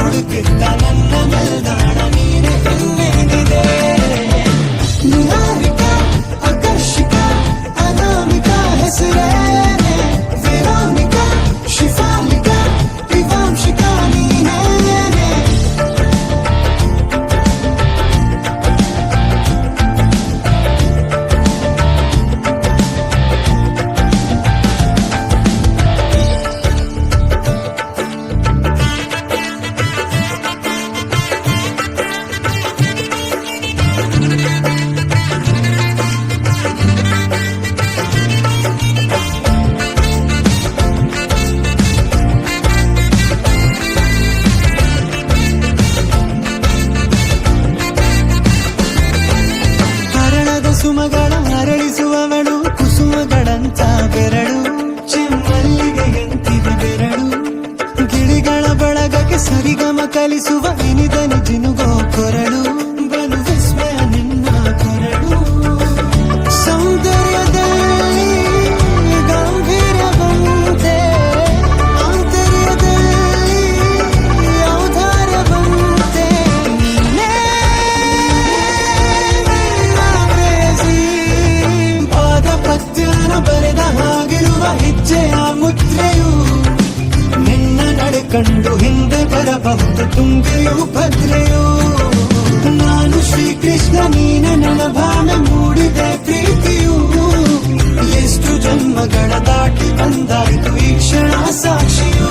ಹುಡುಕಿದ್ದ ನನ್ನ ನಿಲ್ದಾಣ ನೀನೆ ಇನ್ನೇನಿದೆ. ನಿಹಾರಿಕಾ, ಆಕರ್ಷಿಕಾ, ಅನಾಮಿಕಾ ಹೆಸರೇನೆ, ವೆರೋನಿಕಾ, ಶಿಫಾಲಿಕಾ, ವಿವಾಂಶಿಕಾ ನೀನೇನೆ. ಸುಮಗಳ ಅರಳಿಸುವವಳು, ಕುಸುಮಗಳಂತ ಬೆರಳು, ಚೆಮ್ಮಲ್ಲಿಗೆಯಂತಿದೆ ಬೆರಳು, ಗಿಳಿಗಳ ಬಳಗಕ್ಕೆ ಸರಿಗಮ ಕಲಿಸುವ ಇನಿದನಿ ಜಿನುಗೋ ಕೊರಳು, ಬಲು ವಿಸ್ಮಯ ನಿನ್ನ ಕೊರಳು. ಸೌಂದರ್ಯದಲ್ಲಿ ಗಂಭೀರ ಬಂತೆ, ಆಂತರ್ಯದಲ್ಲಿ ಔದಾರ್ಯ ಬಂತೆ, ನೀನೇ ಪದ್ಯನ ಬರೆದ ಹಾಗಿರುವ ಹೆಜ್ಜೆಯ ಮುದ್ರೆಯು, ನಿನ್ನ ನಡೆ ಕಂಡು ಹಿಂದೆ ಬರಬಹುದು ತುಂಗೆಯು ಭದ್ರೆಯು. ನಾನು ಶ್ರೀಕೃಷ್ಣ ನೀನೆ ನನ್ನ ಭಾವನೆ ಮೂಡಿದೆ ಪ್ರೀತಿಯು, ಎಷ್ಟು ಜನ್ಮಗಳ ದಾಟಿ ಬಂದಾಯಿತು ಈ ಕ್ಷಣ ಸಾಕ್ಷಿಯು.